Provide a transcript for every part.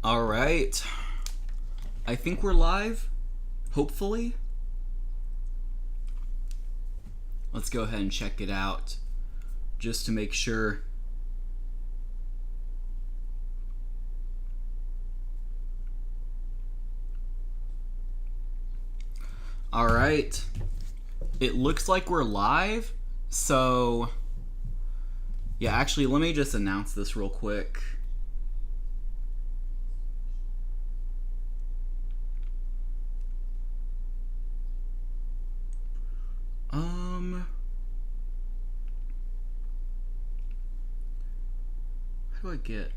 All right. I think we're live, hopefully. Let's go ahead and check it out just to make sure. All right. It looks like we're live. So, yeah, actually, let me just announce this real quick. How do I get?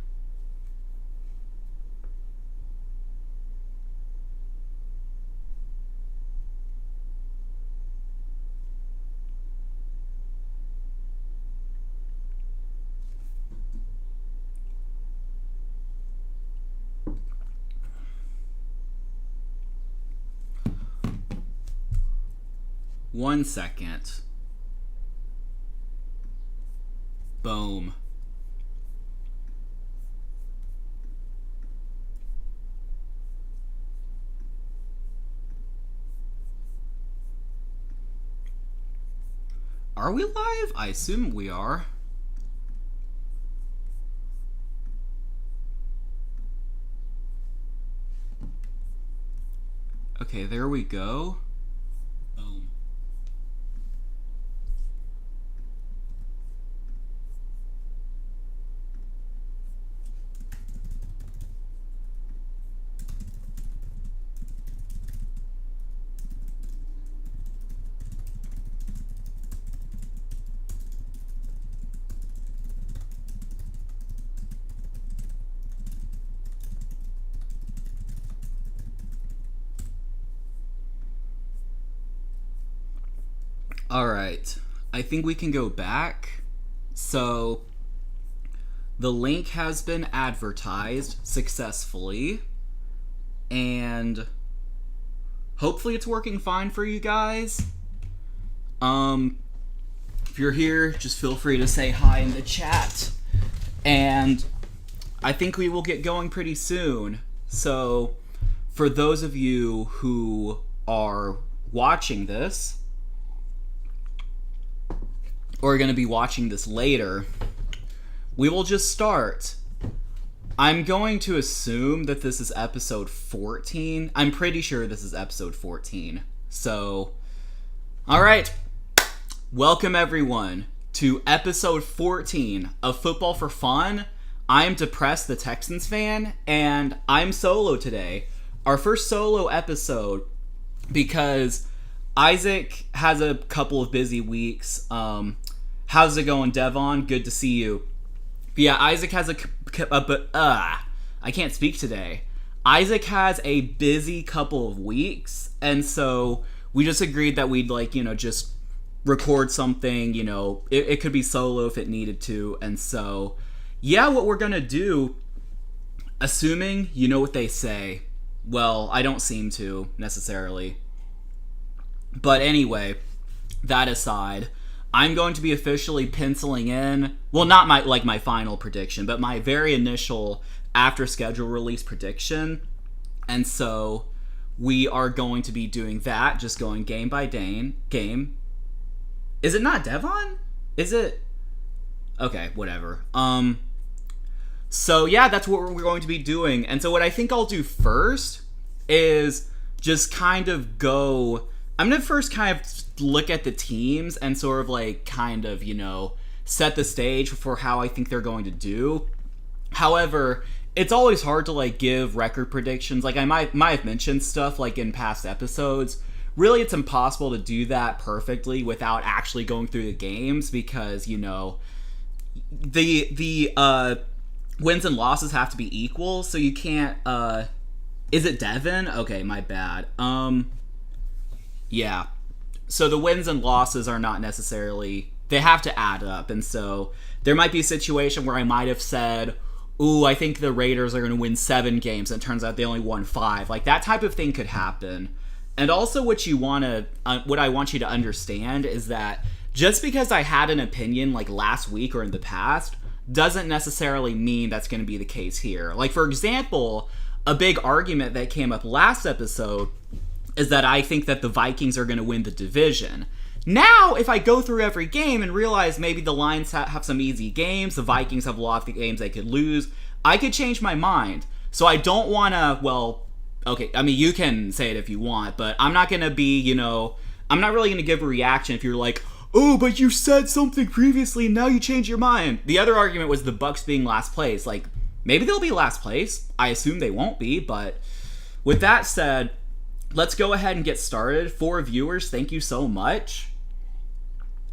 One second. Boom. Are we live? I assume we are. Okay, there we go. Boom. All right. I think we can go back. So, the link has been advertised successfully, and hopefully it's working fine for you guys. If you're here, just feel free to say hi in the chat, and I think we will get going pretty soon. So, for those of you who are watching this, or are going to be watching this later, we will just start. I'm going to assume that this is episode 14. I'm pretty sure this is episode 14. So, alright. Welcome everyone to episode 14 of Football for Fun. I'm Depressed the Texans fan, and I'm solo today. Our first solo episode because Isaac has a couple of busy weeks. How's it going, Devon? Good to see you. But yeah, Isaac has I can't speak today. Isaac has a busy couple of weeks, and so we just agreed that we'd just record something. It could be solo if it needed to, and so yeah, what we're gonna do, assuming you know what they say. Well, I don't seem to necessarily, but anyway, that aside, I'm going to be officially penciling in, well, not my final prediction, but my very initial after schedule release prediction. And so we are going to be doing that, just going game by game. Is it not Devon? Is it? Okay, whatever. So yeah, that's what we're going to be doing. And so what I think I'll do first is just kind of go, I'm going to first kind of look at the teams and sort of set the stage for how I think they're going to do. However, it's always hard to give record predictions. I might have mentioned stuff in past episodes. Really, it's impossible to do that perfectly without actually going through the games because, the wins and losses have to be equal, so you can't, is it Devin? Okay, my bad. Yeah. So the wins and losses are not necessarily, they have to add up. And so there might be a situation where I might have said, ooh, I think the Raiders are going to win 7 games, and it turns out they only won 5. That type of thing could happen. And also what I want you to understand is that just because I had an opinion last week or in the past doesn't necessarily mean that's going to be the case here. Like, for example, a big argument that came up last episode is that I think that the Vikings are going to win the division. Now, if I go through every game and realize maybe the Lions have some easy games, the Vikings have a lot of games they could lose, I could change my mind. So I don't want to, well, okay, I mean, you can say it if you want, but I'm not going to be, I'm not really going to give a reaction if you're like, oh, but you said something previously, now you change your mind. The other argument was the Bucks being last place. Like, maybe they'll be last place. I assume they won't be, but with that said, let's go ahead and get started. For viewers, thank you so much.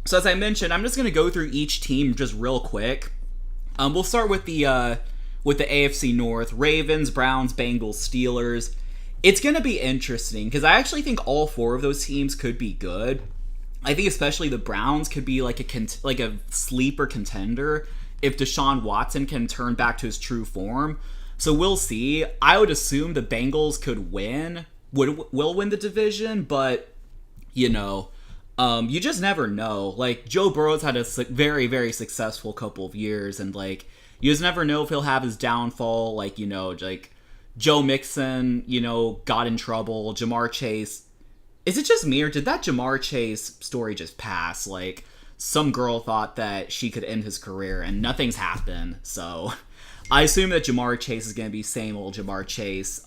So as I mentioned, I'm just going to go through each team just real quick. We'll start with the AFC North. Ravens, Browns, Bengals, Steelers. It's going to be interesting because I actually think all four of those teams could be good. I think especially the Browns could be like a sleeper contender if Deshaun Watson can turn back to his true form. So we'll see. I would assume the Bengals could will win the division, but you just never know. Like, Joe Burrow's had a very, very successful couple of years, and like, you just never know if he'll have his downfall. Like, like Joe Mixon, got in trouble. Jamar Chase. Is it just me, or did that Jamar Chase story just pass? Like, some girl thought that she could end his career, and nothing's happened. So, I assume that Jamar Chase is going to be same old Jamar Chase,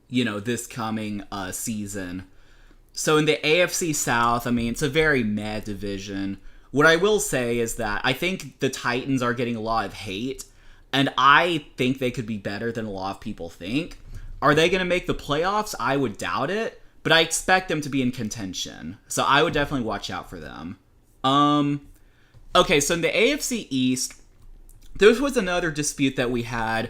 this coming season. So in the AFC South, I mean, it's a very meh division. What I will say is that I think the Titans are getting a lot of hate, and I think they could be better than a lot of people think. Are they going to make the playoffs? I would doubt it, but I expect them to be in contention. So I would definitely watch out for them. Okay, so in the AFC East, this was another dispute that we had.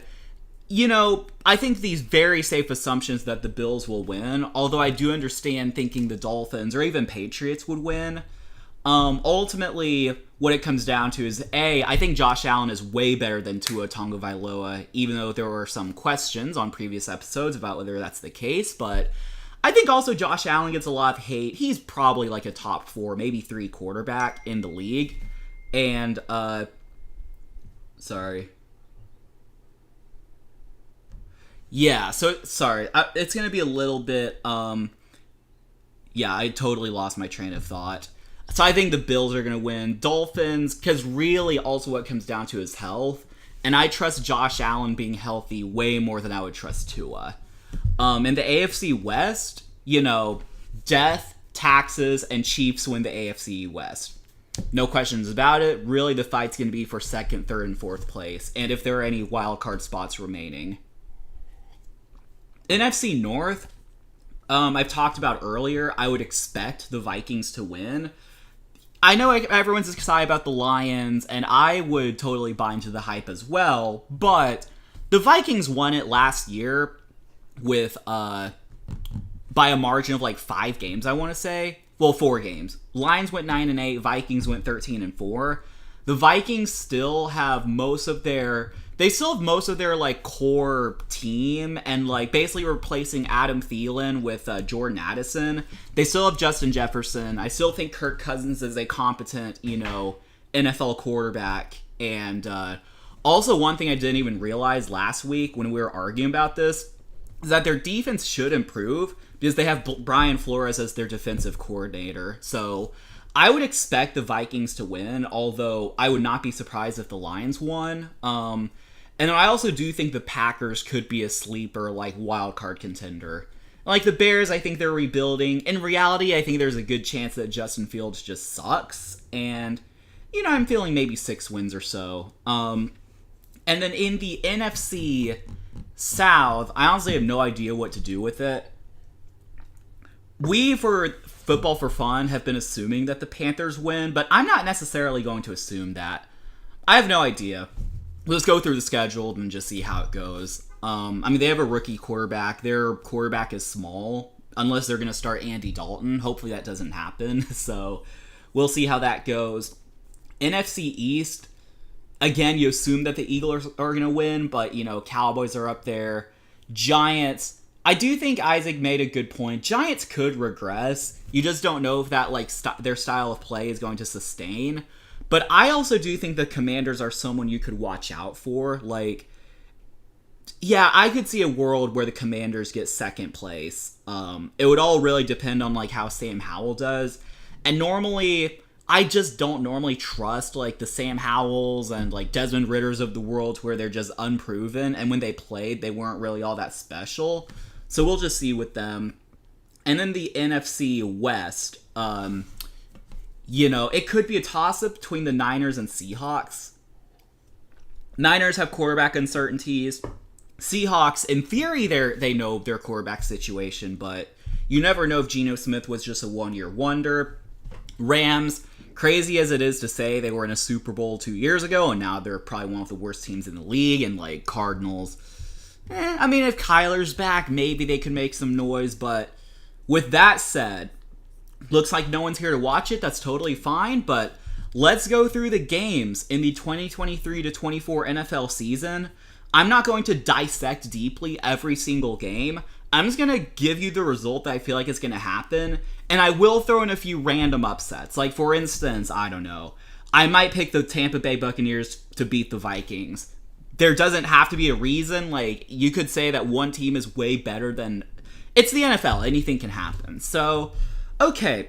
I think these very safe assumptions that the Bills will win, although I do understand thinking the Dolphins or even Patriots would win. Ultimately, what it comes down to is, I think Josh Allen is way better than Tua Tagovailoa, even though there were some questions on previous episodes about whether that's the case, but I think also Josh Allen gets a lot of hate. He's probably like a top 4, maybe 3 quarterback in the league. And, sorry. Yeah, so, sorry, it's going to be a little bit, I totally lost my train of thought. So I think the Bills are going to win. Dolphins, because really also what comes down to is health, and I trust Josh Allen being healthy way more than I would trust Tua. In the AFC West, death, taxes, and Chiefs win the AFC West. No questions about it. Really, the fight's going to be for 2nd, 3rd, and 4th place, and if there are any wild card spots remaining. NFC North, I've talked about earlier, I would expect the Vikings to win. I know everyone's excited about the Lions, and I would totally buy into the hype as well, but the Vikings won it last year with, by a margin of like 5 games, I want to say. Well, 4 games. Lions went 9-8, Vikings went 13-4. The Vikings still have most of their like core team, and like basically replacing Adam Thielen with Jordan Addison. They still have Justin Jefferson. I still think Kirk Cousins is a competent, NFL quarterback. And also one thing I didn't even realize last week when we were arguing about this is that their defense should improve because they have Brian Flores as their defensive coordinator. So I would expect the Vikings to win, although I would not be surprised if the Lions won. And I also do think the Packers could be a sleeper, like, wild card contender. Like, the Bears, I think they're rebuilding. In reality, I think there's a good chance that Justin Fields just sucks. And, I'm feeling maybe 6 wins or so. And then in the NFC South, I honestly have no idea what to do with it. We, for Football for Fun, have been assuming that the Panthers win, but I'm not necessarily going to assume that. I have no idea. Let's go through the schedule and just see how it goes. They have a rookie quarterback. Their quarterback is small, unless they're going to start Andy Dalton. Hopefully that doesn't happen. So we'll see how that goes. NFC East, again, you assume that the Eagles are going to win, but, Cowboys are up there. Giants, I do think Isaac made a good point. Giants could regress. You just don't know if that, their style of play is going to sustain. But I also do think the Commanders are someone you could watch out for. Like, yeah, I could see a world where the Commanders get second place. It would all really depend on like how Sam Howell does. And normally, I just don't normally trust like the Sam Howells and like Desmond Ritters of the world where they're just unproven. And when they played, they weren't really all that special. So we'll just see with them. And then the NFC West, it could be a toss-up between the Niners and Seahawks. Niners have quarterback uncertainties. Seahawks, in theory, they know their quarterback situation, but you never know if Geno Smith was just a one-year wonder. Rams, crazy as it is to say, they were in a Super Bowl 2 years ago, and now they're probably one of the worst teams in the league, and like Cardinals. If Kyler's back, maybe they can make some noise, but with that said, looks like no one's here to watch it. That's totally fine, but let's go through the games in the 2023 to 24 NFL season. I'm not going to dissect deeply every single game. I'm just going to give you the result that I feel like is going to happen, and I will throw in a few random upsets. Like, for instance, I don't know, I might pick the Tampa Bay Buccaneers to beat the Vikings. There doesn't have to be a reason. Like, you could say that one team is way better than... It's the NFL. Anything can happen. So, okay.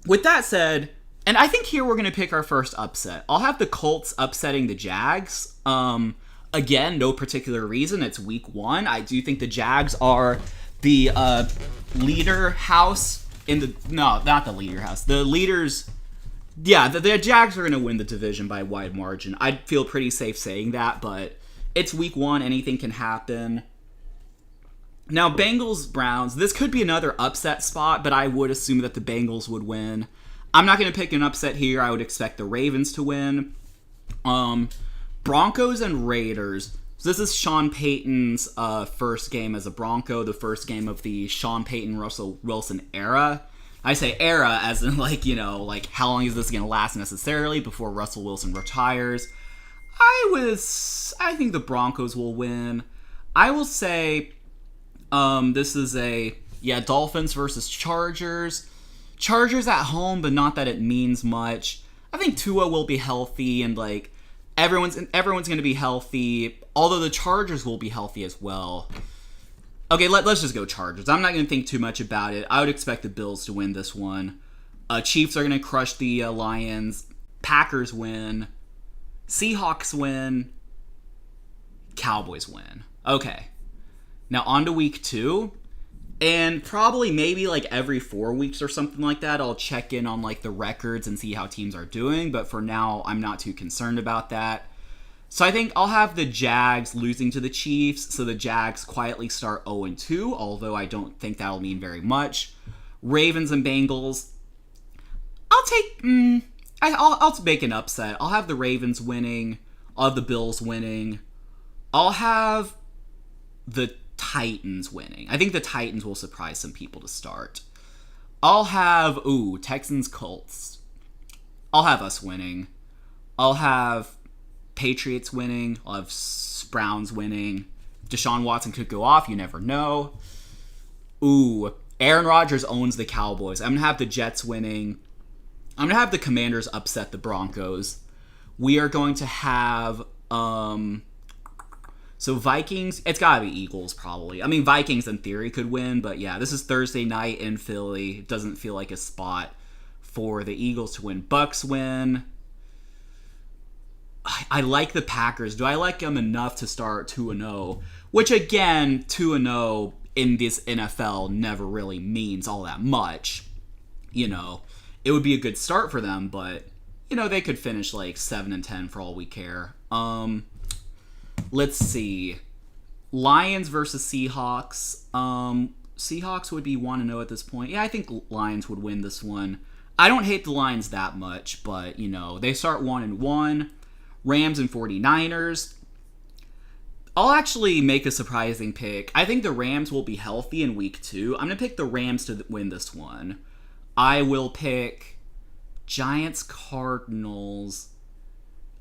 With that said, and I think here we're going to pick our first upset. I'll have the Colts upsetting the Jags. Again, no particular reason. It's week 1. I do think the Jags are the leader house in the... No, not the leader house. The leaders... Yeah, the Jags are going to win the division by a wide margin. I'd feel pretty safe saying that, but it's week 1. Anything can happen. Now, Bengals-Browns. This could be another upset spot, but I would assume that the Bengals would win. I'm not going to pick an upset here. I would expect the Ravens to win. Broncos and Raiders. So this is Sean Payton's first game as a Bronco, the first game of the Sean Payton-Russell Wilson era. I say era as in, how long is this going to last necessarily before Russell Wilson retires? I think the Broncos will win. I will say this is Dolphins versus Chargers. Chargers at home, but not that it means much. I think Tua will be healthy and, everyone's going to be healthy, although the Chargers will be healthy as well. Okay, let's just go Chargers. I'm not going to think too much about it. I would expect the Bills to win this one. Chiefs are going to crush the Lions. Packers win. Seahawks win. Cowboys win. Okay. Now on to week 2. And probably maybe every 4 weeks or something like that, I'll check in on the records and see how teams are doing. But for now, I'm not too concerned about that. So I think I'll have the Jags losing to the Chiefs, so the Jags quietly start 0-2, although I don't think that'll mean very much. Ravens and Bengals. I'll make an upset. I'll have the Ravens winning. I'll have the Bills winning. I'll have the Titans winning. I think the Titans will surprise some people to start. I'll have, Texans Colts. I'll have us winning. I'll have Patriots winning. I'll have Browns winning. Deshaun Watson could go off. You never know. Aaron Rodgers owns the Cowboys. I'm going to have the Jets winning. I'm going to have the Commanders upset the Broncos. We are going to have... So Vikings... It's got to be Eagles, probably. Vikings in theory could win, but yeah, this is Thursday night in Philly. It doesn't feel like a spot for the Eagles to win. Bucks win. I like the Packers. Do I like them enough to start 2-0? Which, again, 2-0 in this NFL never really means all that much. It would be a good start for them, but, they could finish 7-10 for all we care. Let's see. Lions versus Seahawks. Seahawks would be 1-0 at this point. Yeah, I think Lions would win this one. I don't hate the Lions that much, but, they start 1-1. Rams and 49ers. I'll actually make a surprising pick. I think the Rams will be healthy in week 2. I'm going to pick the Rams to win this one. I will pick Giants Cardinals.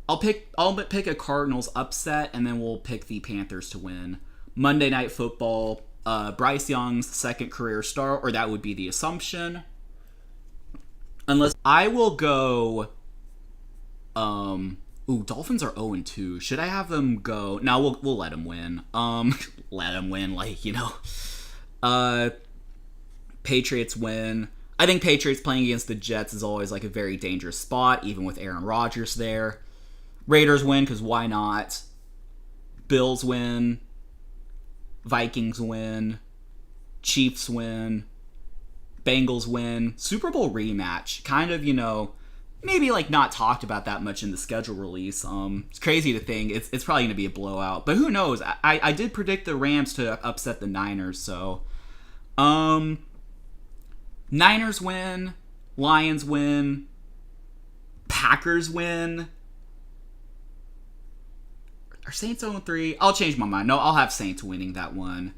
I'll pick a Cardinals upset, and then we'll pick the Panthers to win. Monday Night Football. Bryce Young's second career start, or that would be the assumption. Unless I will go... Dolphins are 0-2. Should I have them go? No, we'll let them win. Let them win, like, you know. Patriots win. I think Patriots playing against the Jets is always like a very dangerous spot, even with Aaron Rodgers there. Raiders win, because why not? Bills win. Vikings win. Chiefs win. Bengals win. Super Bowl rematch. Kind of, you know, maybe like not talked about that much in the schedule release. It's crazy to think it's probably going to be a blowout, but who knows? I did predict the Rams to upset the Niners, so Niners win, Lions win, Packers win. Are Saints 0-3? I'll change my mind. No, I'll have Saints winning that one.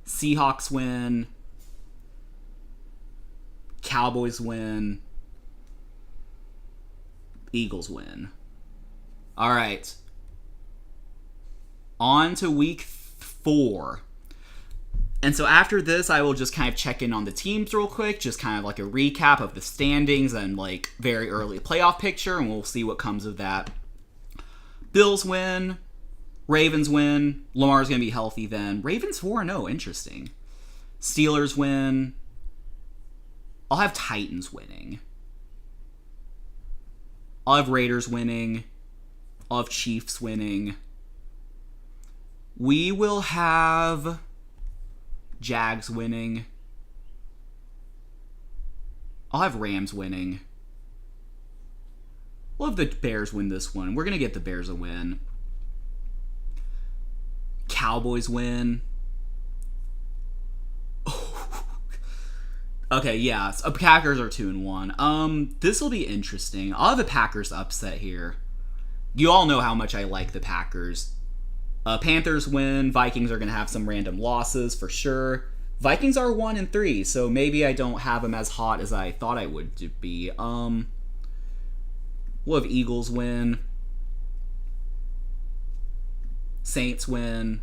Seahawks win. Cowboys win. Eagles win. All right. On to week 4. And so after this, I will just kind of check in on the teams real quick, just kind of like a recap of the standings and like very early playoff picture, and we'll see what comes of that. Bills win. Ravens win. Lamar's going to be healthy then. Ravens 4-0. Interesting. Steelers win. I'll have Titans winning. I'll have Raiders winning. I'll have Chiefs winning. We will have Jags winning. I'll have Rams winning. We'll have the Bears win this one. We're going to get the Bears a win. Cowboys win. Okay, yeah. So Packers are 2-1. This will be interesting. I'll have the Packers upset here. You all know how much I like the Packers. Panthers win. Vikings are going to have some random losses for sure. Vikings are 1-3, so maybe I don't have them as hot as I thought I would be. We'll have Eagles win. Saints win.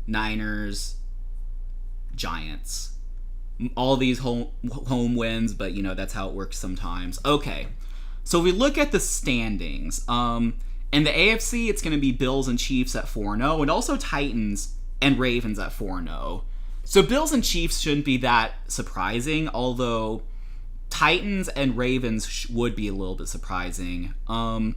Niners. Giants. All these home wins, but you know, that's how it works sometimes. Okay, so we look at the standings. In the AFC, it's going to be Bills and Chiefs at 4-0, and also Titans and Ravens at 4-0. So Bills and Chiefs shouldn't be that surprising, although Titans and Ravens would be a little bit surprising. And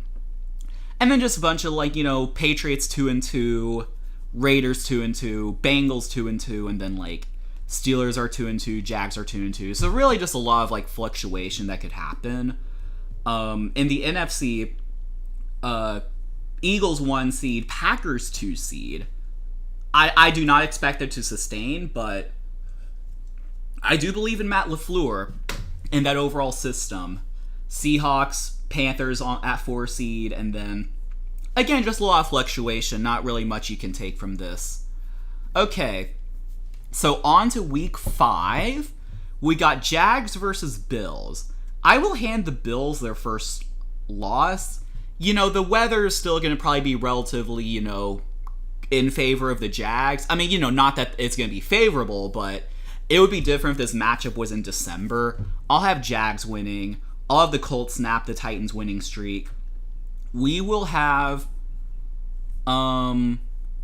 then just a bunch of, like, you know, Patriots 2-2, Raiders 2-2, Bengals 2-2, and then like Steelers are 2-2, Jags are 2-2. So really just a lot of like fluctuation that could happen. In the NFC, Eagles 1 seed, Packers 2 seed. I do not expect it to sustain, but I do believe in Matt LaFleur and that overall system. Seahawks, Panthers at 4 seed, and then again, just a lot of fluctuation. Not really much you can take from this. Okay, so on to week 5. We got Jags versus Bills. I will hand the Bills their first loss. You know, the weather is still going to probably be relatively, you know, in favor of the Jags. I mean, you know, not that it's going to be favorable, but it would be different if this matchup was in December. I'll have Jags winning. I'll have the Colts snap the Titans winning streak. We will have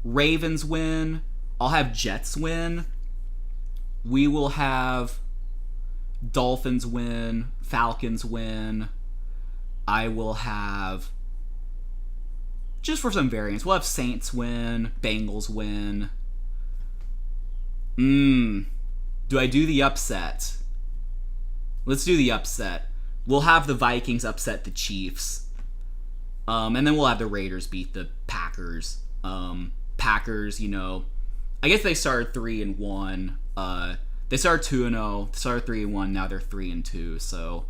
Ravens win. I'll have Jets win. We will have Dolphins win. Falcons win. I will have, just for some variance, we'll have Saints win. Bengals win. Do I do the upset? Let's do the upset. We'll have the Vikings upset the Chiefs. And then we'll have the Raiders beat the Packers. Packers, you know, I guess they started 3-1. They started 2-0. Started 3-1. Now they're 3-2. So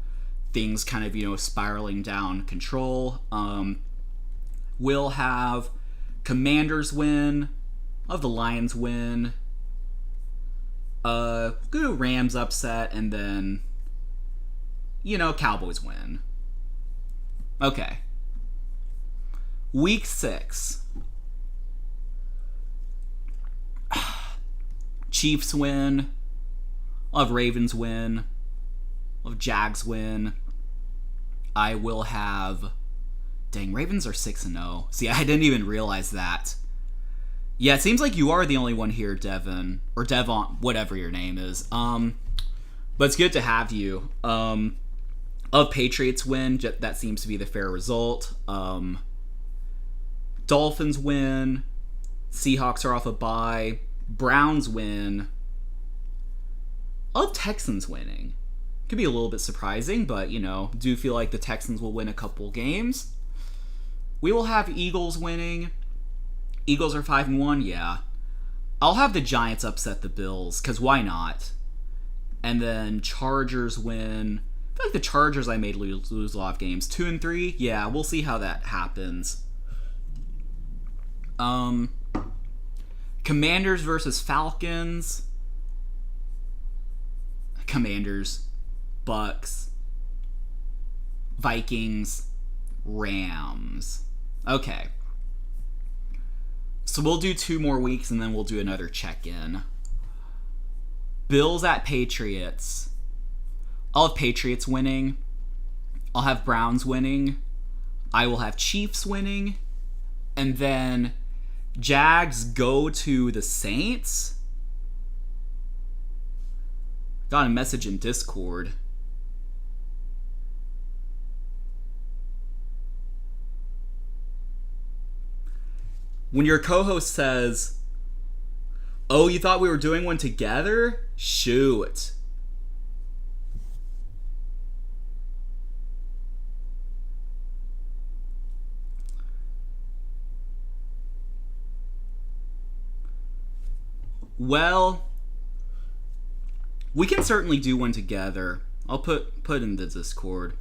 things kind of, you know, spiraling down control. We'll have Commanders win. I'll have the Lions win. Go to Rams upset, and then, you know, Cowboys win. Okay. Week 6. Chiefs win. I'll have Ravens win. I'll have Jags win. I will have Dang, Ravens are 6-0. See, I didn't even realize that. Yeah, it seems like you are the only one here, Devin. Or Devon, whatever your name is. But it's good to have you. Of Patriots win, that seems to be the fair result. Dolphins win. Seahawks are off a bye. Browns win. Of Texans winning. Could be a little bit surprising, but, do feel like the Texans will win a couple games. We will have Eagles winning. Eagles are 5-1, yeah. I'll have the Giants upset the Bills, because why not? And then Chargers win. I feel like the Chargers I made lose a lot of games. 2-3, yeah, we'll see how that happens. Commanders versus Falcons. Commanders. Bucks. Vikings. Rams. Okay. So we'll do 2 more weeks and then we'll do another check-in. Bills at Patriots. I'll have Patriots winning. I'll have Browns winning. I will have Chiefs winning. And then Jags go to the Saints. Got a message in Discord. When your co-host says, "Oh, you thought we were doing one together?" Shoot. Well, we can certainly do one together. I'll put in the Discord.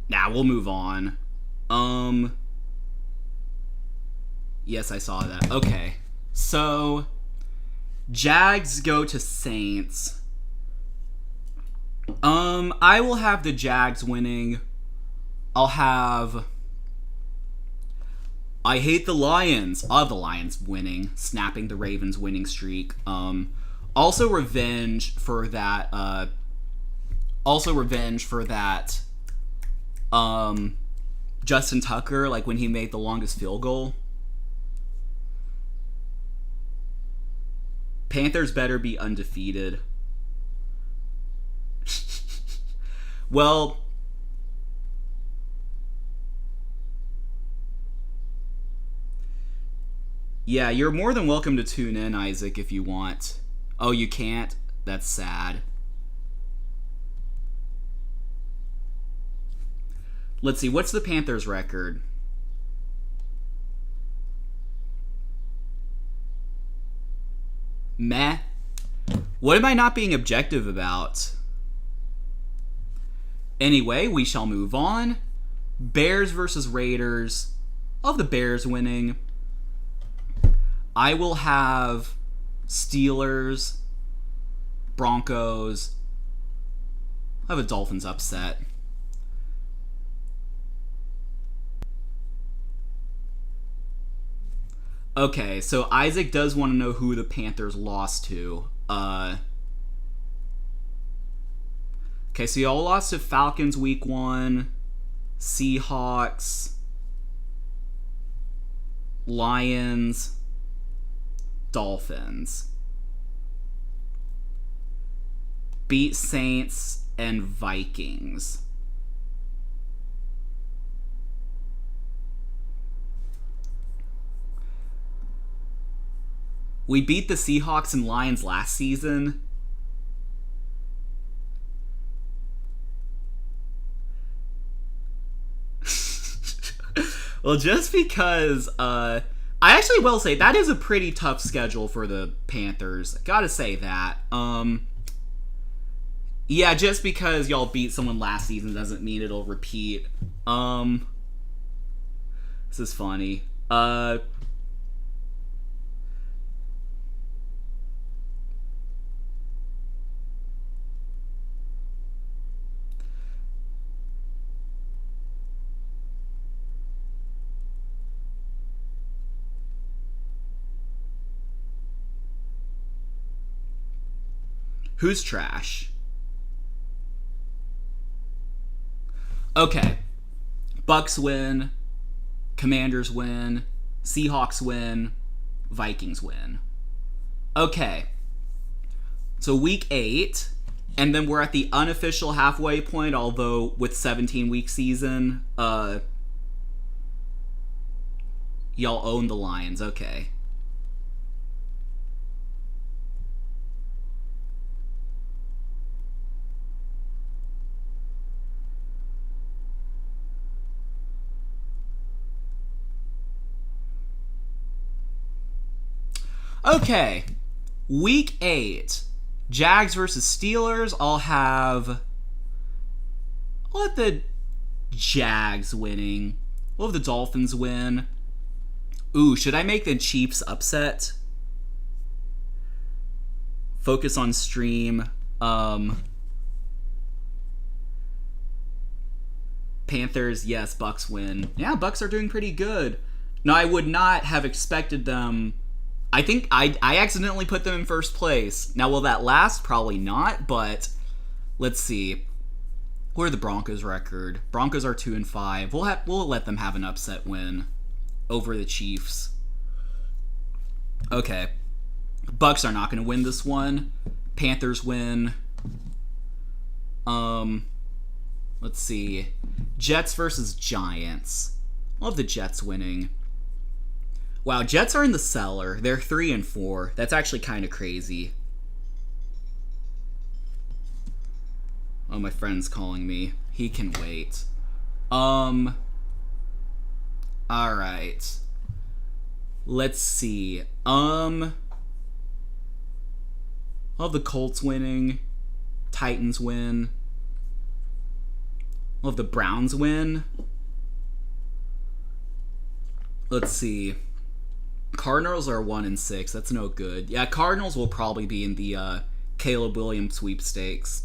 Nah, we'll move on. Yes, I saw that. Okay. So, Jags go to Saints. I will have the Jags winning. I'll have... I hate the Lions. I'll have the Lions winning, snapping the Ravens winning streak. Also revenge for that, Justin Tucker, like when he made the longest field goal. Panthers better be undefeated. Well, yeah, you're more than welcome to tune in, Isaac, if you want. Oh, you can't? That's sad. Let's see, what's the Panthers' record? Meh. What am I not being objective about? Anyway, we shall move on. Bears versus Raiders. Of the Bears winning. I will have Steelers, Broncos. I'll have a Dolphins upset. Okay, so Isaac does want to know who the Panthers lost to. Okay, so y'all lost to Falcons week 1, Seahawks, Lions, Dolphins. Beat Saints and Vikings. We beat the Seahawks and Lions last season. Well, just because, I actually will say that is a pretty tough schedule for the Panthers. Gotta say that. Yeah, just because y'all beat someone last season doesn't mean it'll repeat. This is funny. Who's trash? Okay. Bucks win. Commanders win. Seahawks win. Vikings win. Okay. So week 8. And then we're at the unofficial halfway point, although with 17-week season, y'all own the Lions. Okay. Okay. Week 8. Jags versus Steelers. I'll let the Jags winning. We'll have the Dolphins win. Ooh, should I make the Chiefs upset? Focus on stream. Panthers, yes. Bucks win. Yeah, Bucks are doing pretty good. Now, I would not have expected them. I think I accidentally put them in first place. Now, will that last? Probably not, but let's see. What are the Broncos' record? Broncos are 2-5. We'll let them have an upset win over the Chiefs. Okay. Bucks are not going to win this one. Panthers win. Let's see. Jets versus Giants. Love the Jets winning. Wow, Jets are in the cellar. They're 3-4. That's actually kind of crazy. Oh, my friend's calling me. He can wait. Alright. Let's see. I'll have the Colts winning. Titans win. I'll have the Browns win. Let's see. Cardinals are 1-6. That's no good. Yeah, Cardinals will probably be in the Caleb Williams sweepstakes.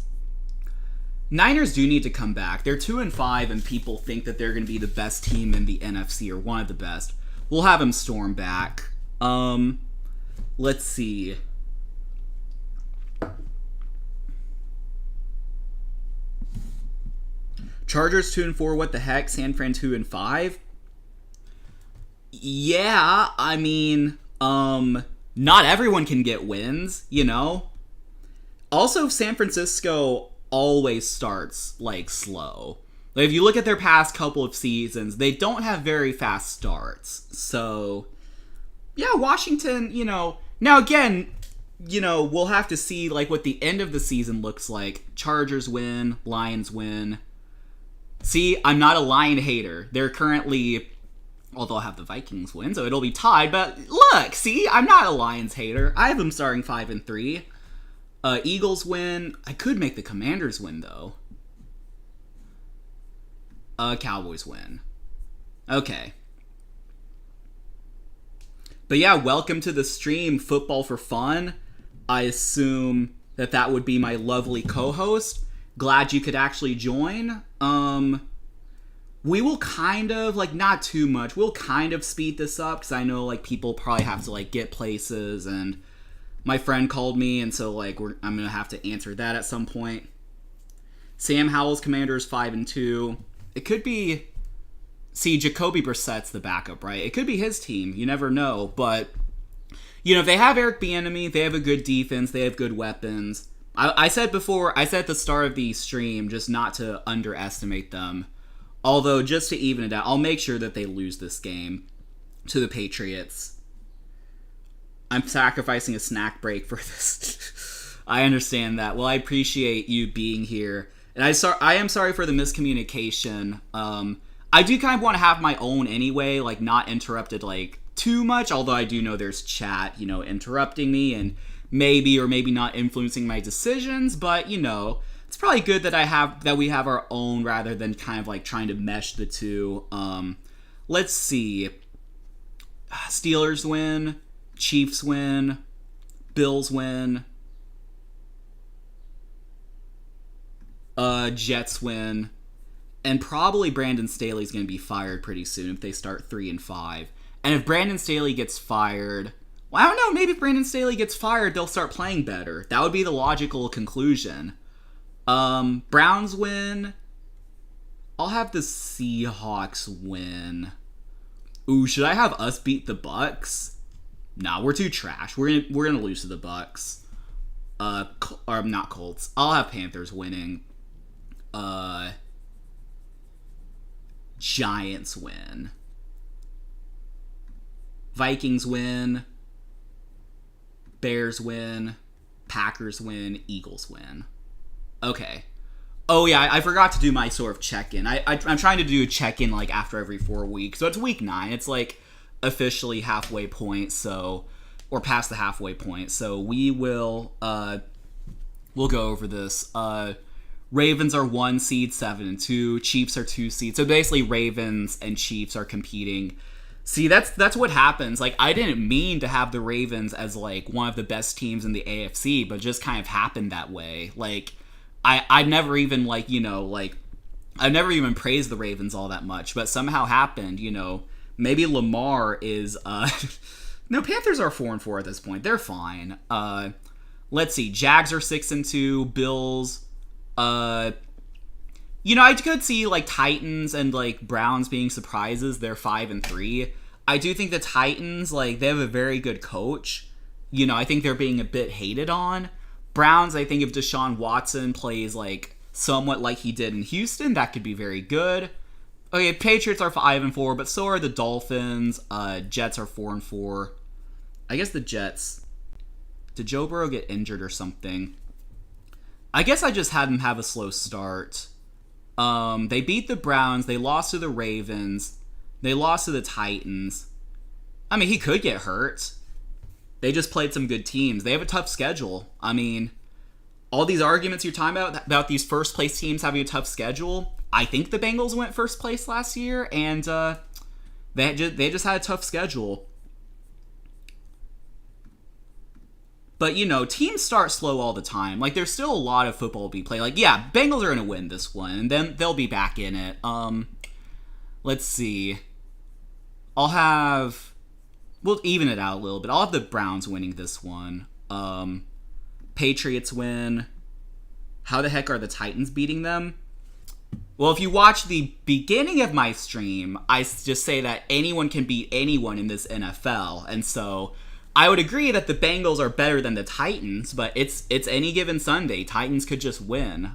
Niners do need to come back. They're 2-5, and people think that they're going to be the best team in the NFC, or one of the best. We'll have them storm back. Let's see. Chargers 2-4. What the heck? San Fran 2-5. Yeah, I mean, not everyone can get wins, you know? Also, San Francisco always starts, like, slow. Like, if you look at their past couple of seasons, they don't have very fast starts. So, yeah, Washington, you know... Now, again, you know, we'll have to see, like, what the end of the season looks like. Chargers win, Lions win. See, I'm not a Lion hater. They're currently... Although I'll have the Vikings win, so it'll be tied. But look, see, I'm not a Lions hater. I have them starting 5-3. Eagles win. I could make the Commanders win, though. Cowboys win. Okay. But yeah, welcome to the stream, Football for Fun. I assume that would be my lovely co-host. Glad you could actually join. We will kind of, like, not too much, we'll kind of speed this up, because I know, like, people probably have to, like, get places, and my friend called me, and so, like, I'm going to have to answer that at some point. Sam Howell's Commanders 5-2. It could be... See, Jacoby Brissett's the backup, right? It could be his team. You never know, but... You know, they have Eric Bieniemy, they have a good defense, they have good weapons. I said before, I said at the start of the stream, just not to underestimate them. Although, just to even it out, I'll make sure that they lose this game to the Patriots. I'm sacrificing a snack break for this. I understand that. Well, I appreciate you being here. And I am sorry for the miscommunication. I do kind of want to have my own anyway, like, not interrupted, like, too much. Although I do know there's chat, you know, interrupting me and maybe or maybe not influencing my decisions. But, you know... It's probably good that we have our own rather than kind of like trying to mesh the two. Let's see. Steelers win. Chiefs win. Bills win. Jets win. And probably Brandon Staley's going to be fired pretty soon if they start 3-5. And if Brandon Staley gets fired, Well, I don't know. Maybe if Brandon Staley gets fired, they'll start playing better. That would be the logical conclusion. Browns win. I'll have the Seahawks win. Ooh, should I have us beat the Bucks? Nah, we're too trash. We're gonna lose to the Bucks. Or not Colts. I'll have Panthers winning. Giants win. Vikings win. Bears win. Packers win. Eagles win. Okay. Oh yeah, I forgot to do my sort of check-in. I'm trying to do a check-in like after every 4 weeks. So it's week 9. It's like officially halfway point, so or past the halfway point. So we'll go over this. Ravens are 1 seed, 7-2. Chiefs are 2 seeds. So basically Ravens and Chiefs are competing. See, that's what happens. Like, I didn't mean to have the Ravens as like one of the best teams in the AFC, but just kind of happened that way. Like, I'd never even like, I've never even praised the Ravens all that much, but somehow happened, maybe Lamar is no, Panthers are 4-4 at this point. They're fine. Let's see. Jags are 6-2, Bills, I could see like Titans and like Browns being surprises. They're 5-3. I do think the Titans, like, they have a very good coach. I think they're being a bit hated on. Browns, I think if Deshaun Watson plays like somewhat like he did in Houston, that could be very good. Okay, Patriots are 5-4, but so are the Dolphins. Jets are 4-4. I guess the Jets. Did Joe Burrow get injured or something? I guess I just had him have a slow start. They beat the Browns. They lost to the Ravens. They lost to the Titans. I mean, he could get hurt. They just played some good teams. They have a tough schedule. I mean, all these arguments you're talking about these first place teams having a tough schedule, I think the Bengals went first place last year, and they just had a tough schedule. But, teams start slow all the time. Like, there's still a lot of football to be played. Like, yeah, Bengals are going to win this one, and then they'll be back in it. Let's see. We'll even it out a little bit. I'll have the Browns winning this one. Patriots win. How the heck are the Titans beating them? Well, if you watch the beginning of my stream, I just say that anyone can beat anyone in this NFL. And so I would agree that the Bengals are better than the Titans, but it's any given Sunday. Titans could just win.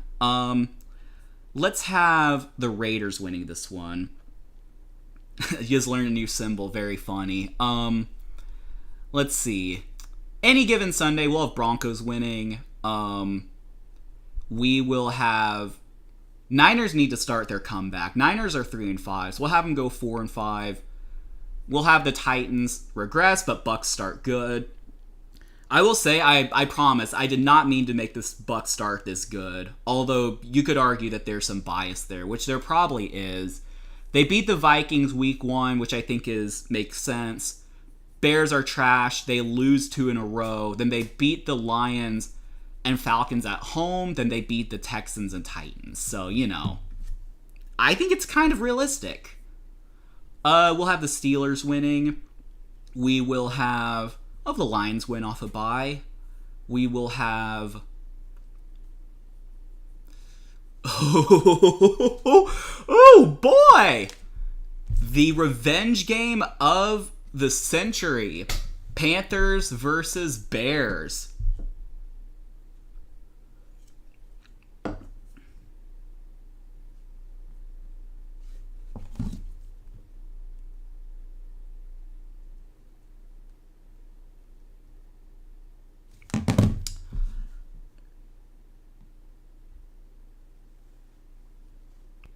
Let's have the Raiders winning this one. You just learned a new symbol. Very funny. Let's see. Any given Sunday, we'll have Broncos winning. We will have... Niners need to start their comeback. Niners are 3-5, so we'll have them go 4-5. We'll have the Titans regress, but Bucks start good. I will say, I promise, I did not mean to make this Bucks start this good. Although, you could argue that there's some bias there, which there probably is. They beat the Vikings week 1, which I think makes sense. Bears are trash. They lose 2 in a row. Then they beat the Lions and Falcons at home. Then they beat the Texans and Titans. So, I think it's kind of realistic. We'll have the Steelers winning. We will have... the Lions win off a bye. We will have... Oh boy! The revenge game of the century. Panthers versus Bears.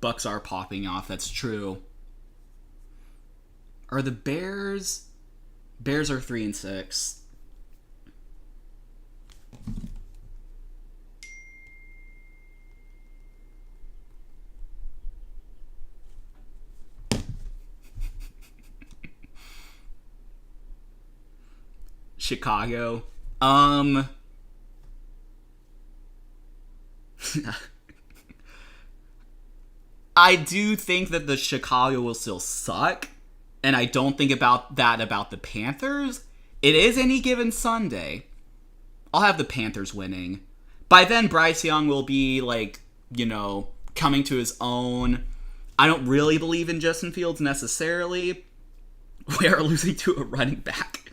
Bucks are popping off, that's true. Are the Bears... Bears are 3-6. Chicago. I do think that the Chicago will still suck, and I don't think about the Panthers. it is any given Sunday. I'll have the Panthers winning. By then, Bryce Young will be, like, you know, coming to his own. I don't really believe in Justin Fields necessarily. We are losing to a running back.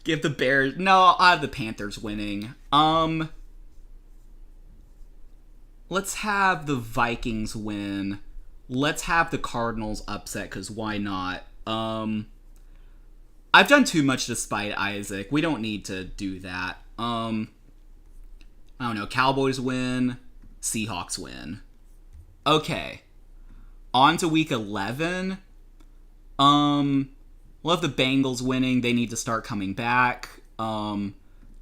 Give the Bears... No, I'll have the Panthers winning. Let's have the Vikings win. Let's have the Cardinals upset, because why not? I've done too much to spite Isaac. We don't need to do that. I don't know. Cowboys win. Seahawks win. Okay. On to week 11. We'll have the Bengals winning. They need to start coming back.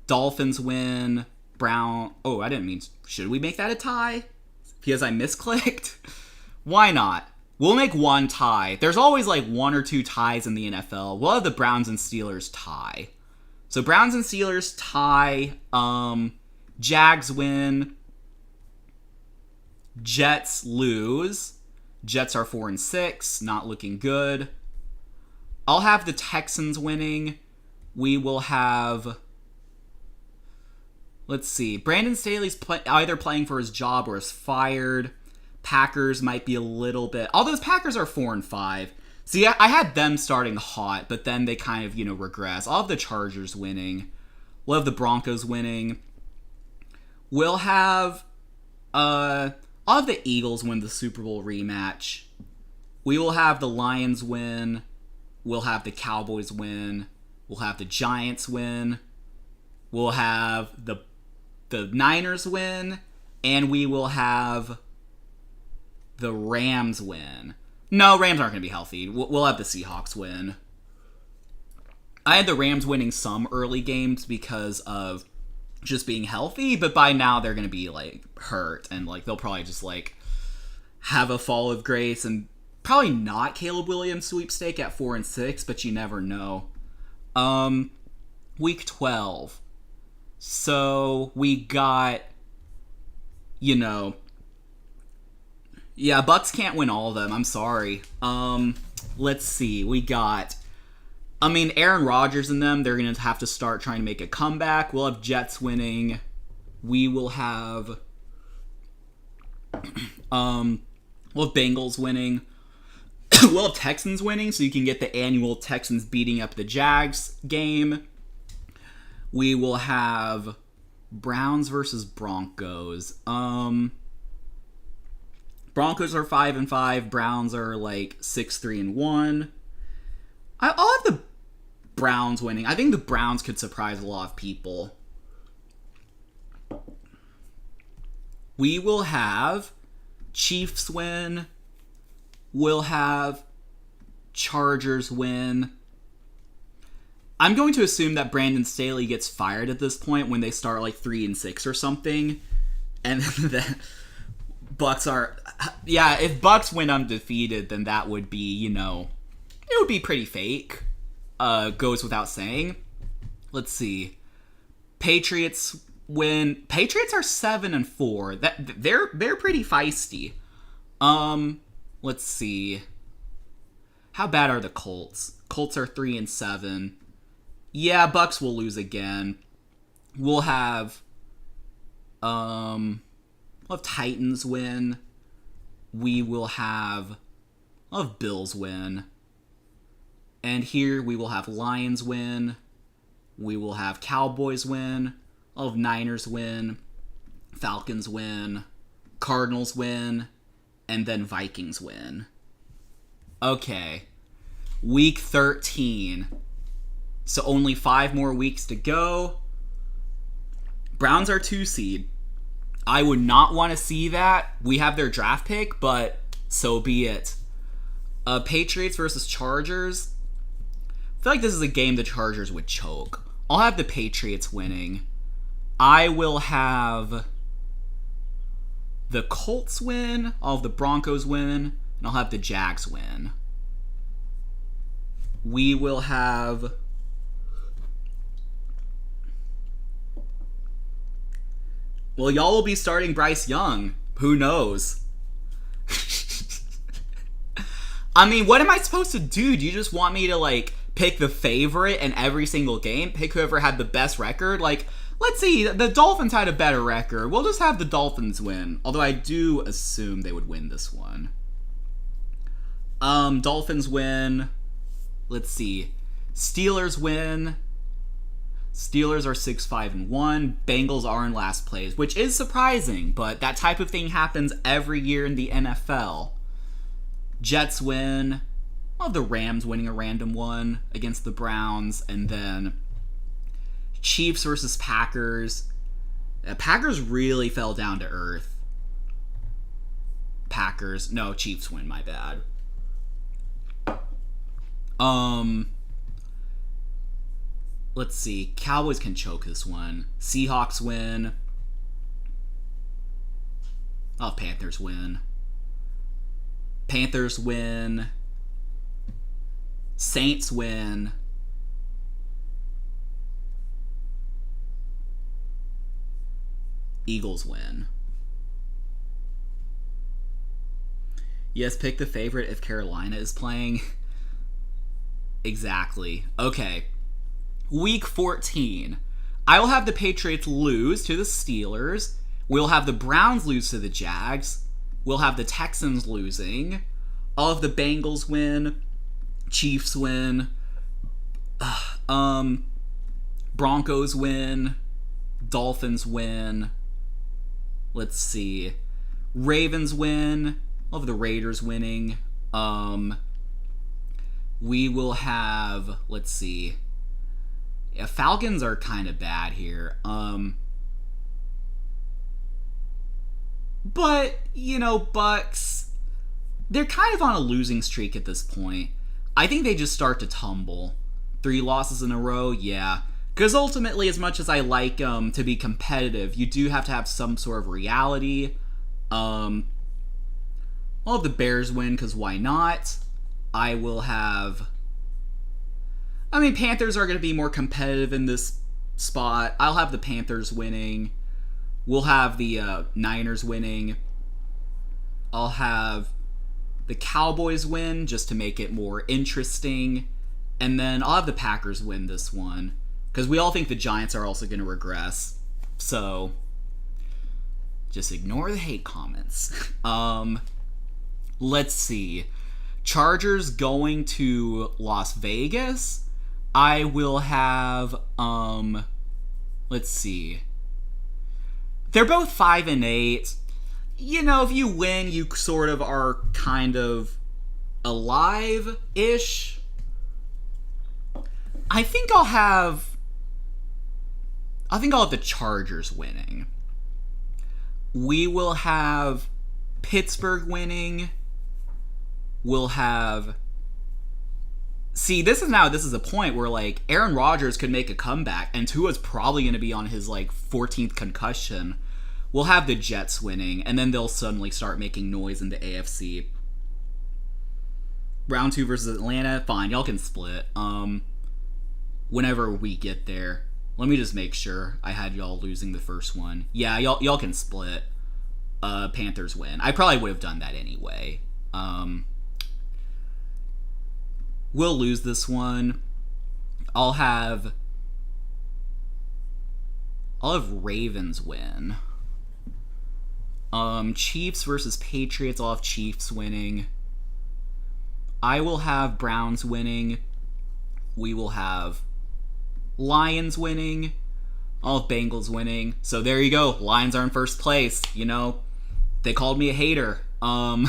Dolphins win. Brown... Oh, I didn't mean... Should we make that a tie? Because I misclicked? Why not? We'll make one tie. There's always like one or two ties in the NFL. We'll have the Browns and Steelers tie. So Browns and Steelers tie. Jags win. Jets lose. Jets are 4-6. Not looking good. I'll have the Texans winning. We will have... Let's see. Brandon Staley's either playing for his job or is fired. Packers might be a little bit... Although the Packers are 4-5. See, I had them starting hot, but then they kind of, regress. I'll have the Chargers winning. We'll have the Broncos winning. We'll have... I'll have the Eagles win the Super Bowl rematch. We will have the Lions win. We'll have the Cowboys win. We'll have the Giants win. We'll have the Niners win. And we will have the Rams win. No, Rams aren't going to be healthy. We'll have the Seahawks win. I had the Rams winning some early games because of just being healthy, but by now they're going to be, like, hurt, and, like, they'll probably just, like, have a fall of grace, and probably not Caleb Williams sweepstake at 4-6, but you never know. Week 12. So, we got, yeah, Bucks can't win all of them. I'm sorry. Let's see. We got... Aaron Rodgers and them, they're going to have to start trying to make a comeback. We'll have Jets winning. We will have... we'll have Bengals winning. We'll have Texans winning, so you can get the annual Texans beating up the Jags game. We will have Browns versus Broncos. Broncos are 5-5. Browns are like 6-3-1. I'll have the Browns winning. I think the Browns could surprise a lot of people. We will have Chiefs win. We'll have Chargers win. I'm going to assume that Brandon Staley gets fired at this point when they start like 3-6 or something. And then Bucks are... Yeah, if Bucks win undefeated, then that would be, it would be pretty fake. Goes without saying. Let's see. Patriots win. Patriots are 7-4. They're pretty feisty. Let's see. How bad are the Colts? Colts are 3-7. Yeah, Bucks will lose again. We'll have Titans win. We'll have Bills win. And here we will have Lions win. We will have Cowboys win. I'll have Niners win. Falcons win. Cardinals win. And then Vikings win. Okay. Week 13. So only 5 more weeks to go. Browns are 2 seed. I would not want to see that. We have their draft pick, but so be it. Patriots versus Chargers. I feel like this is a game the Chargers would choke. I'll have the Patriots winning. I will have the Colts win. I'll have the Broncos win. And I'll have the Jags win. We will have... Well, y'all will be starting Bryce Young. Who knows? What am I supposed to do? Do you just want me to, pick the favorite in every single game, pick whoever had the best record. Like, let's see, the Dolphins had a better record. We'll just have the Dolphins win. Although I do assume they would win this one. Dolphins win. Let's see. Steelers win. Steelers are 6-5-1. Bengals are in last place, which is surprising, but that type of thing happens every year in the NFL. Jets win. I'll have the Rams winning a random one against the Browns, and then Chiefs versus Packers. Packers really fell down to earth. Chiefs win, my bad. Let's see. Cowboys can choke this one. Seahawks win. Oh, Panthers win. Panthers win. Saints win. Eagles win. Yes, pick the favorite if Carolina is playing. Exactly. Okay. Week 14. I will have the Patriots lose to the Steelers. We'll have the Browns lose to the Jags. We'll have the Texans losing. All of the Bengals win. Chiefs win. Broncos win. Dolphins win. Let's see. Ravens win. All of the Raiders winning. We will have, let's see. Yeah, Falcons are kind of bad here. But, Bucks, they're kind of on a losing streak at this point. I think they just start to tumble. 3 losses in a row, yeah. Because ultimately, as much as I like to be competitive, you do have to have some sort of reality. I'll have the Bears win, because why not? I will have... Panthers are going to be more competitive in this spot. I'll have the Panthers winning. We'll have the Niners winning. I'll have the Cowboys win, just to make it more interesting. And then I'll have the Packers win this one, because we all think the Giants are also going to regress. So, just ignore the hate comments. Let's see. Chargers going to Las Vegas. I will have, let's see. They're both 5-8. If you win, you sort of are kind of alive-ish. I think I'll have the Chargers winning. We will have Pittsburgh winning. We'll have... See, this is a point where, Aaron Rodgers could make a comeback, and Tua's probably going to be on his, 14th concussion. We'll have the Jets winning, and then they'll suddenly start making noise in the AFC. Round 2 versus Atlanta, fine, y'all can split. Whenever we get there. Let me just make sure I had y'all losing the first one. Yeah, y'all can split. Panthers win. I probably would have done that anyway. We'll lose this one. I'll have Ravens win. Chiefs versus Patriots. I'll have Chiefs winning. I will have Browns winning. We will have Lions winning. I'll have Bengals winning. So there you go. Lions are in first place. They called me a hater. And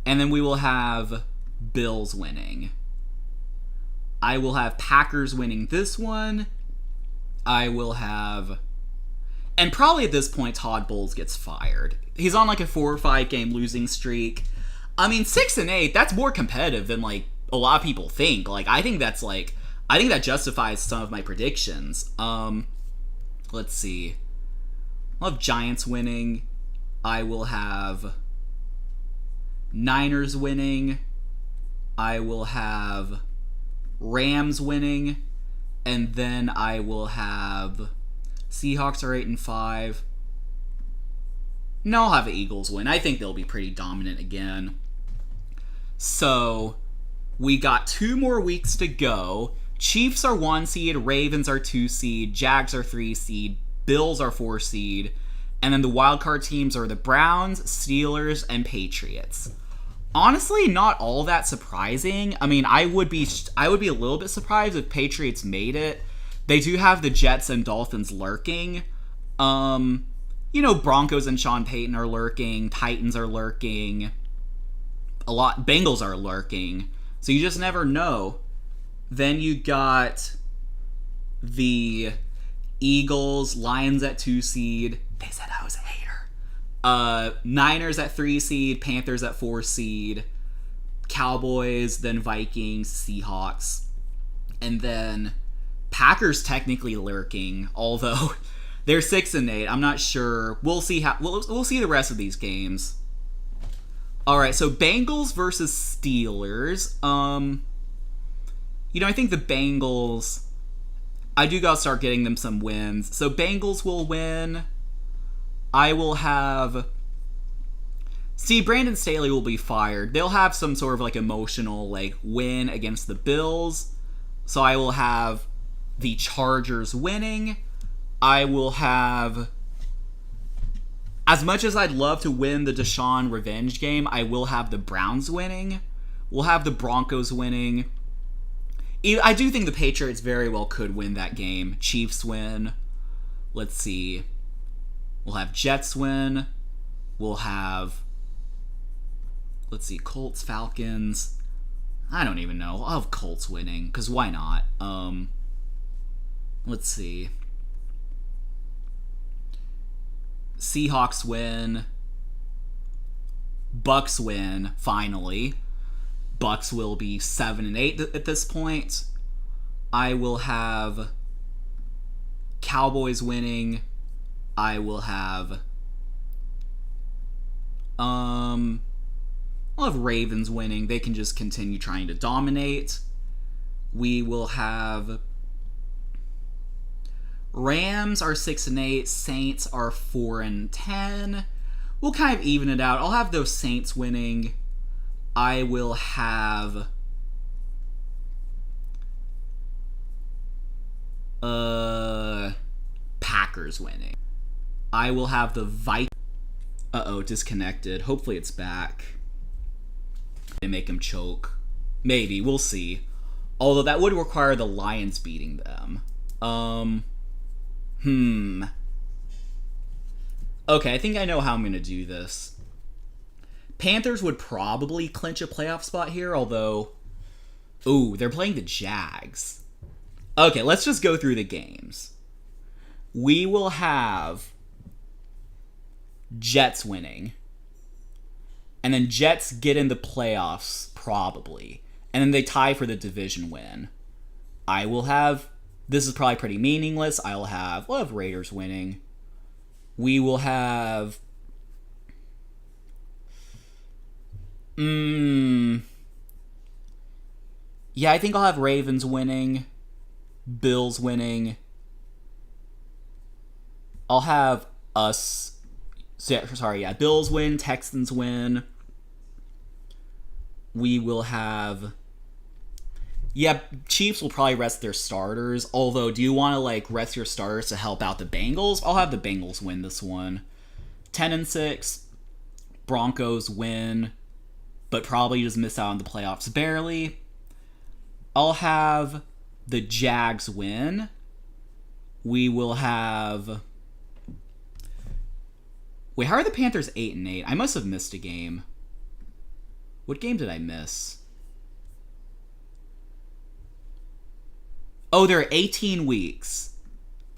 then we will have Bills winning. I will have Packers winning this one. I will have... And probably at this point, Todd Bowles gets fired. He's on a 4 or 5 game losing streak. 6-8, that's more competitive than a lot of people think. I think that's I think that justifies some of my predictions. Let's see. I'll have Giants winning. I will have Niners winning. I will have Rams winning. And then I will have Seahawks are 8-5. No, I'll have the Eagles win. I think they'll be pretty dominant again. So, We got 2 more weeks to go. Chiefs are 1 seed, Ravens are 2 seed, Jags are 3 seed, Bills are 4 seed, and then the wildcard teams are the Browns, Steelers, and Patriots. Honestly, not all that surprising. I mean, I would be a little bit surprised if Patriots made it. They do have the Jets and Dolphins lurking. Broncos and Sean Payton are lurking, Titans are lurking. Bengals are lurking. So you just never know. Then you got the Eagles, Lions at 2 seed. They said I was a hater. Niners at 3 seed, Panthers at 4 seed, Cowboys, then Vikings, Seahawks, and then Packers technically lurking, although they're 6-8. I'm not sure. We'll see we'll see the rest of these games. All right, so Bengals versus Steelers. I think the Bengals, I do gotta start getting them some wins. So Bengals will win. I will have... See, Brandon Staley will be fired. They'll have some sort of emotional win against the Bills. So I will have the Chargers winning. I will have... As much as I'd love to win the Deshaun revenge game, I will have the Browns winning. We'll have the Broncos winning. I do think the Patriots very well could win that game. Chiefs win. Let's see. We'll have Jets win. We'll have... Let's see. Colts, Falcons. I don't even know. I'll have Colts winning, because why not? Let's see. Seahawks win. Bucks win, finally. Bucks will be 7-8 at this point. I will have Cowboys winning. I will have I'll have Ravens winning. They can just continue trying to dominate. We will have Rams are 6-8, Saints are 4-10. We'll kind of even it out. I'll have those Saints winning. I will have Packers winning. I will have the Vikings. Disconnected. Hopefully it's back. They make him choke. Maybe. We'll see. Although that would require the Lions beating them. Okay, I think I know how I'm going to do this. Panthers would probably clinch a playoff spot here, although... Ooh, they're playing the Jags. Okay, let's just go through the games. We will have Jets winning. And then Jets get in the playoffs, probably. And then they tie for the division win. I will have... This is probably pretty meaningless. We'll have Raiders winning. We will have... Yeah, I think I'll have Ravens winning. Bills winning. I'll have us... Bills win. Texans win. We will have... Yeah, Chiefs will probably rest their starters. Although, do you want to rest your starters to help out the Bengals? I'll have the Bengals win this one. 10-6. Broncos win, but probably just miss out on the playoffs barely. I'll have the Jags win. We will have... Wait, how are the Panthers 8-8? I must have missed a game. What game did I miss? Oh, there are 18 weeks.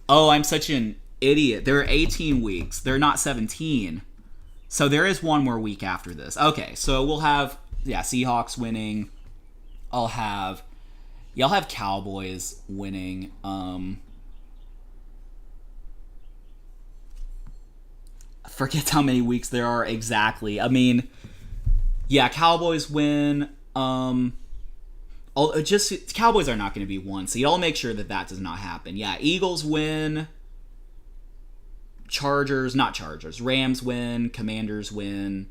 Oh, I'm such an idiot. There are 18 weeks. They're not 17. So there is one more week after this. Okay, so we'll have, Seahawks winning. I'll have Cowboys winning. I forget how many weeks there are exactly. I mean, Cowboys win. Cowboys are not going to be 1, so y'all make sure that does not happen. Yeah, Eagles win. Rams win. Commanders win.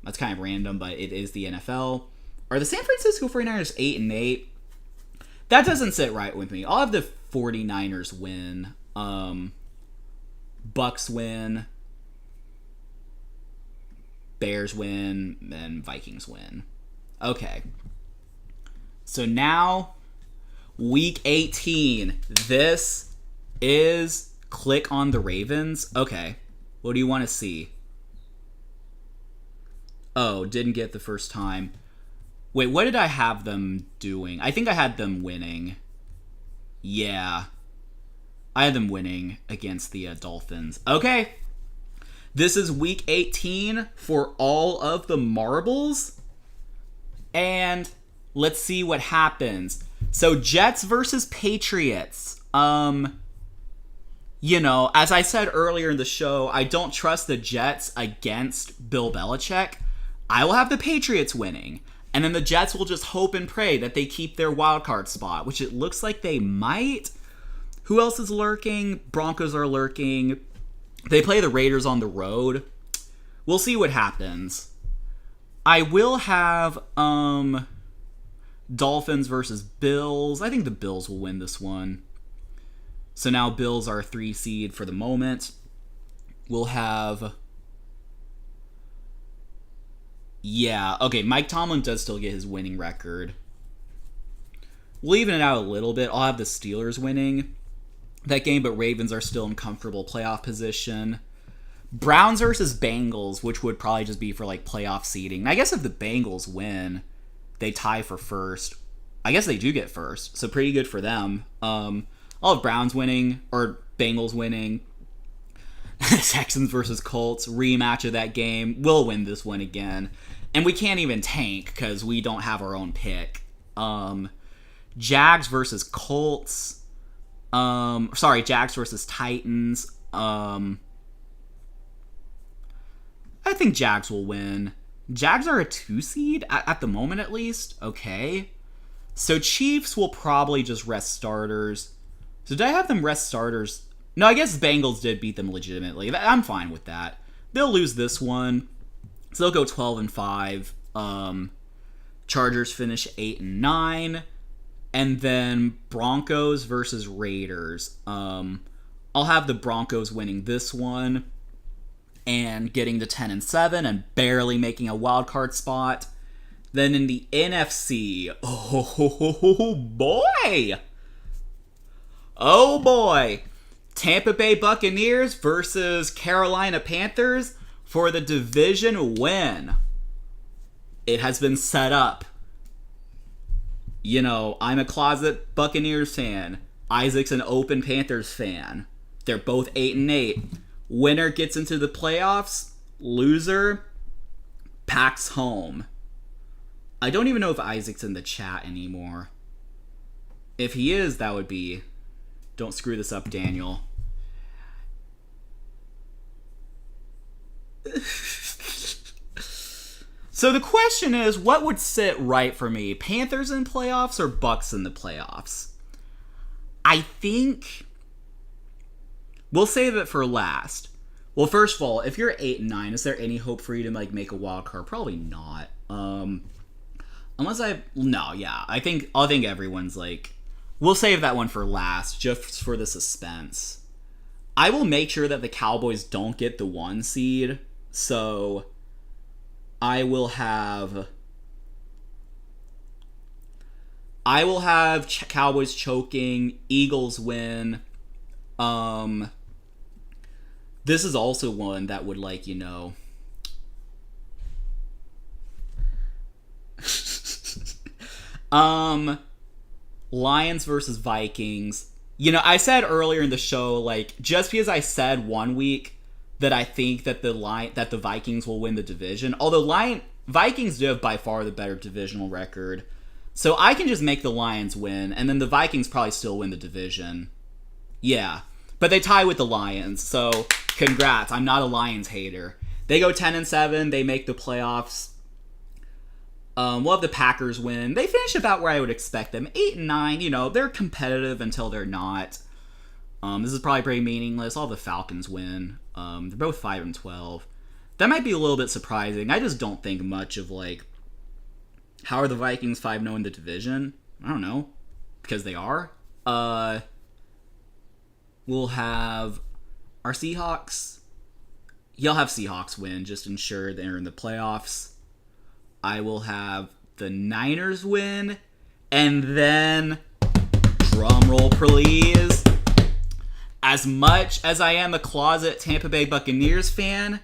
That's kind of random, but it is the NFL. Are the San Francisco 49ers 8-8? That doesn't sit right with me. I'll have the 49ers win. Bucks win. Bears win. And Vikings win. Okay. So now, week 18. This is click on the Ravens. Okay. What do you want to see? Oh, didn't get the first time. Wait, what did I have them doing? I think I had them winning. Yeah. I had them winning against the Dolphins. Okay. This is week 18 for all of the marbles. And let's see what happens. So, Jets versus Patriots. You know, as I said earlier in the show, I don't trust the Jets against Bill Belichick. I will have the Patriots winning. And then the Jets will just hope and pray that they keep their wild card spot, which it looks like they might. Who else is lurking? Broncos are lurking. They play the Raiders on the road. We'll see what happens. I will have Dolphins versus Bills. I think the Bills will win this one. So now Bills are a 3 seed for the moment. We'll have... Yeah, okay, Mike Tomlin does still get his winning record. We'll even it out a little bit. I'll have the Steelers winning that game, but Ravens are still in comfortable playoff position. Browns versus Bengals, which would probably just be for, like, playoff seeding. I guess if the Bengals win, they tie for first. I guess they do get first, so pretty good for them. I'll have Browns winning, or Bengals winning. Texans versus Colts, rematch of that game. We'll win this one again. And we can't even tank because we don't have our own pick. Jags versus Colts. Jags versus Titans. I think Jags will win. Jags are a 2 seed at the moment, at least. Okay. So Chiefs will probably just rest starters. So did I have them rest starters? No, I guess Bengals did beat them legitimately. I'm fine with that. They'll lose this one. So they'll go 12-5. Chargers finish 8-9. And then Broncos versus Raiders. I'll have the Broncos winning this one and getting to 10-7 and barely making a wild card spot. Then in the NFC, oh boy! Oh boy! Tampa Bay Buccaneers versus Carolina Panthers for the division win. It has been set up. You know, I'm a closet Buccaneers fan. Isaac's an open Panthers fan. They're both 8-8. Winner gets into the playoffs. Loser packs home. I don't even know if Isaac's in the chat anymore. If he is, that would be... Don't screw this up, Daniel. So the question is, what would sit right for me? Panthers in playoffs or Bucks in the playoffs? I think we'll save it for last. Well, first of all, if you're 8-9, is there any hope for you to like make a wild card? Probably not. I think everyone's like, we'll save that one for last, just for the suspense. I will make sure that the Cowboys don't get the 1 seed, so I will have Cowboys choking, Eagles win. This is also one that would, like, you know... Lions versus Vikings. You know, I said earlier in the show, like, just because I said 1 week that I think that the Vikings will win the division, although Vikings do have by far the better divisional record, so I can just make the Lions win, and then the Vikings probably still win the division. Yeah, but they tie with the Lions, so congrats. I'm not a Lions hater. They go 10-7. They make the playoffs. We'll have the Packers win. They finish about where I would expect them. 8-9, you know, they're competitive until they're not. This is probably pretty meaningless. All the Falcons win. They're both 5-12. That might be a little bit surprising. I just don't think much of, like... How are the Vikings 5-0 in the division? I don't know. Because they are. We'll have our Seahawks. You'll have Seahawks win, just ensure they're in the playoffs. I will have the Niners win. And then, drum roll please. As much as I am a closet Tampa Bay Buccaneers fan,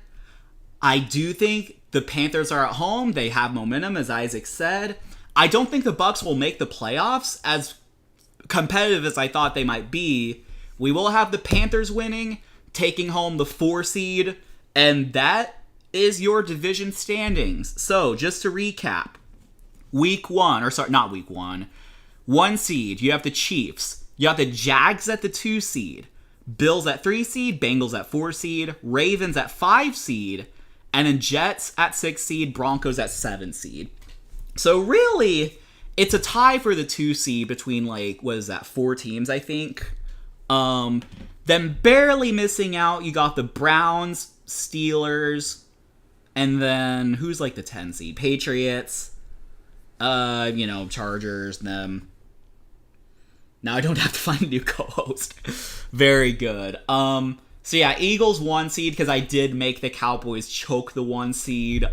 I do think the Panthers are at home. They have momentum, as Isaac said. I don't think the Bucs will make the playoffs, as competitive as I thought they might be. We will have the Panthers winning, taking home the 4 seed, and that is your division standings. So, just to recap, week 1, not week 1, 1 seed, you have the Chiefs. You have the Jags at the 2 seed, Bills at 3 seed, Bengals at 4 seed, Ravens at 5 seed, and then Jets at 6 seed, Broncos at 7 seed. So really, it's a tie for the 2 seed between, 4 teams, I think. Then barely missing out, you got the Browns, Steelers, and then who's the 10 seed? Patriots, Chargers, them. Now I don't have to find a new co-host. Very good. So yeah, Eagles 1 seed, because I did make the Cowboys choke the 1 seed.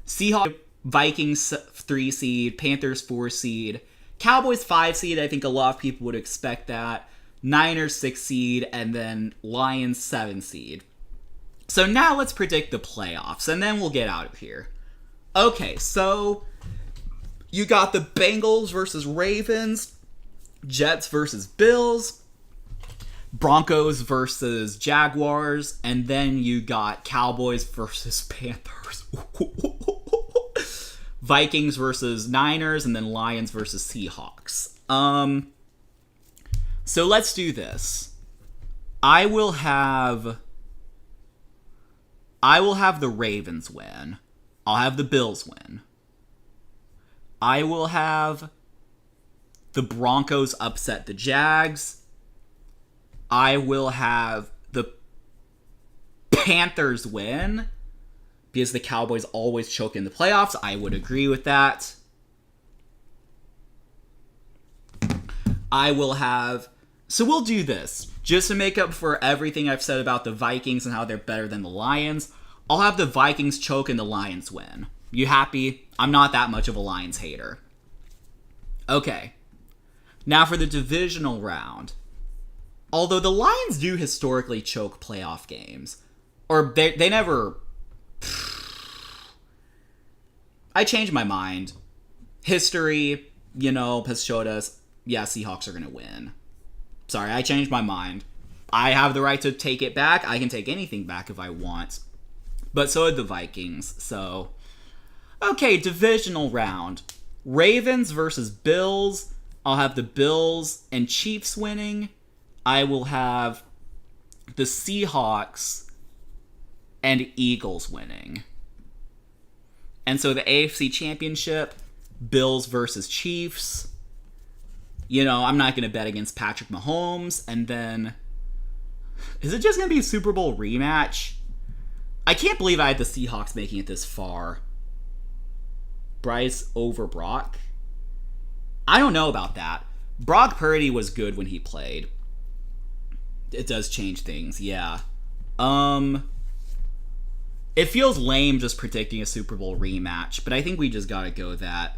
Seahawks, Vikings 3 seed, Panthers 4 seed, Cowboys 5 seed. I think a lot of people would expect that. Niners 6 seed, and then Lions 7 seed. So now let's predict the playoffs, and then we'll get out of here. Okay, so you got the Bengals versus Ravens, Jets versus Bills, Broncos versus Jaguars, and then you got Cowboys versus Panthers. Vikings versus Niners, and then Lions versus Seahawks. So let's do this. I will have the Ravens win. I'll have the Bills win. I will have the Broncos upset the Jags. I will have the Panthers win, because the Cowboys always choke in the playoffs. I would agree with that. I will have... So we'll do this. Just to make up for everything I've said about the Vikings and how they're better than the Lions, I'll have the Vikings choke and the Lions win. You happy? I'm not that much of a Lions hater. Okay. Now for the divisional round. Although the Lions do historically choke playoff games. Or they never... I changed my mind. History, has showed us, yeah, Seahawks are going to win. Sorry, I changed my mind. I have the right to take it back. I can take anything back if I want. But so did the Vikings, so... Okay, divisional round. Ravens versus Bills. I'll have the Bills and Chiefs winning. I will have the Seahawks and Eagles winning. And so the AFC Championship, Bills versus Chiefs. I'm not going to bet against Patrick Mahomes. And then, is it just going to be a Super Bowl rematch? I can't believe I had the Seahawks making it this far. Bryce over Brock? I don't know about that. Brock Purdy was good when he played. It does change things, yeah. It feels lame just predicting a Super Bowl rematch, but I think we just gotta go that.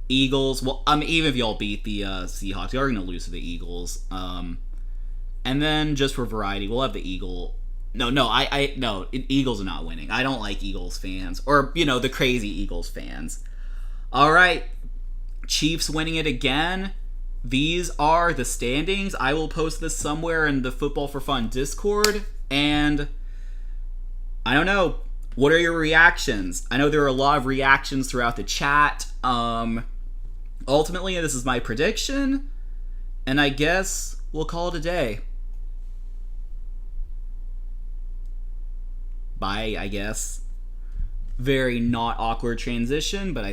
Eagles, even if y'all beat the Seahawks, you're gonna lose to the Eagles. And then just for variety, we'll have the Eagle. No, Eagles are not winning. I don't like Eagles fans, or the crazy Eagles fans. All right, Chiefs winning it again. These are the standings. I will post this somewhere in the Football for Fun Discord, and I don't know. What are your reactions? I know there are a lot of reactions throughout the chat. Ultimately, this is my prediction, and I guess we'll call it a day. Bye, I guess. Very not awkward transition, but I